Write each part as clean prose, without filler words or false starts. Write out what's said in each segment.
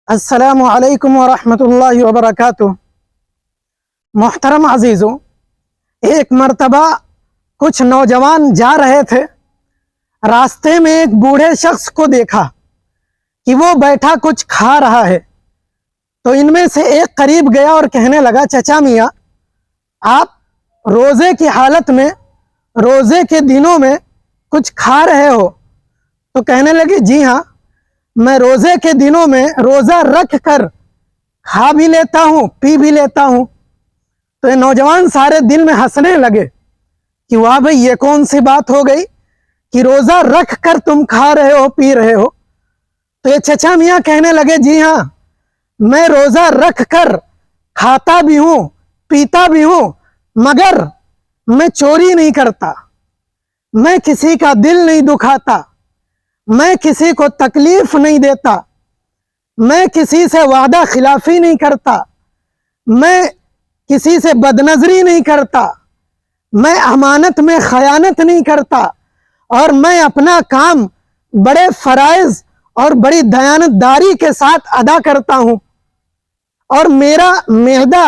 السلام علیکم ورحمۃ اللہ وبرکاتہ۔ محترم عزیزوں، ایک مرتبہ کچھ نوجوان جا رہے تھے۔ راستے میں ایک بوڑھے شخص کو دیکھا کہ وہ بیٹھا کچھ کھا رہا ہے، تو ان میں سے ایک قریب گیا اور کہنے لگا، چچا میاں، آپ روزے کی حالت میں، روزے کے دنوں میں کچھ کھا رہے ہو؟ تو کہنے لگے، جی ہاں، میں روزے کے دنوں میں روزہ رکھ کر کھا بھی لیتا ہوں، پی بھی لیتا ہوں۔ تو یہ نوجوان سارے دل میں ہنسنے لگے کہ واہ بھئی، یہ کون سی بات ہو گئی کہ روزہ رکھ کر تم کھا رہے ہو، پی رہے ہو؟ تو یہ چچا میاں کہنے لگے، جی ہاں، میں روزہ رکھ کر کھاتا بھی ہوں، پیتا بھی ہوں، مگر میں چوری نہیں کرتا، میں کسی کا دل نہیں دکھاتا، میں کسی کو تکلیف نہیں دیتا، میں کسی سے وعدہ خلافی نہیں کرتا، میں کسی سے بدنظری نہیں کرتا، میں امانت میں خیانت نہیں کرتا، اور میں اپنا کام بڑے فرائض اور بڑی دیانتداری کے ساتھ ادا کرتا ہوں۔ اور میرا معدہ،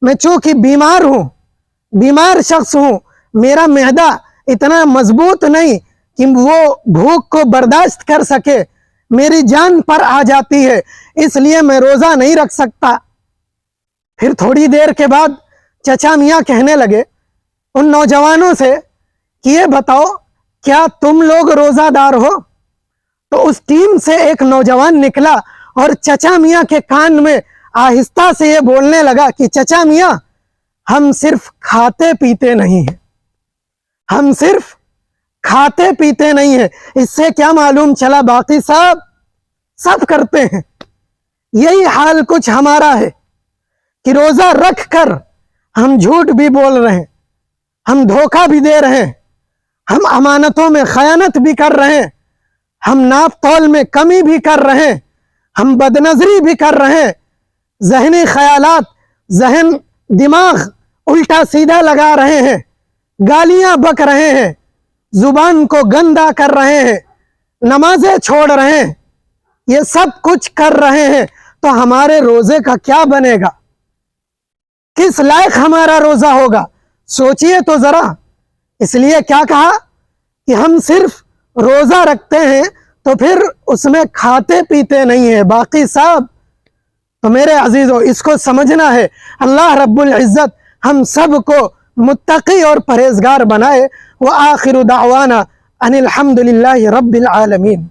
میں چونکہ بیمار ہوں، بیمار شخص ہوں، میرا معدہ اتنا مضبوط نہیں کہ وہ بھوک کو برداشت کر سکے، میری جان پر آ جاتی ہے، اس لیے میں روزہ نہیں رکھ سکتا۔ پھر تھوڑی دیر کے بعد چچا میاں کہنے لگے ان نوجوانوں سے کہ یہ بتاؤ، کیا تم لوگ روزہ دار ہو؟ تو اس ٹیم سے ایک نوجوان نکلا اور چچا میاں کے کان میں آہستہ سے یہ بولنے لگا کہ چچا میاں، ہم صرف کھاتے پیتے نہیں ہیں، ہم صرف کھاتے پیتے نہیں ہیں۔ اس سے کیا معلوم چلا، باقی سب کرتے ہیں۔ یہی حال کچھ ہمارا ہے کہ روزہ رکھ کر ہم جھوٹ بھی بول رہے ہیں، ہم دھوکہ بھی دے رہے ہیں، ہم امانتوں میں خیانت بھی کر رہے ہیں، ہم ناپ تول میں کمی بھی کر رہے ہیں، ہم بدنظری بھی کر رہے ہیں، ذہنی خیالات، دماغ الٹا سیدھا لگا رہے ہیں، گالیاں بک رہے ہیں، زبان کو گندا کر رہے ہیں، نمازیں چھوڑ رہے ہیں، یہ سب کچھ کر رہے ہیں، تو ہمارے روزے کا کیا بنے گا؟ کس لائق ہمارا روزہ ہوگا؟ سوچئے تو ذرا۔ اس لیے کیا کہا کہ ہم صرف روزہ رکھتے ہیں تو پھر اس میں کھاتے پیتے نہیں ہیں، باقی سب۔ تو میرے عزیزوں، اس کو سمجھنا ہے۔ اللہ رب العزت ہم سب کو متقی اور پرہیزگار بنائے۔ وآخر دعوانا ان الحمد للہ رب العالمین۔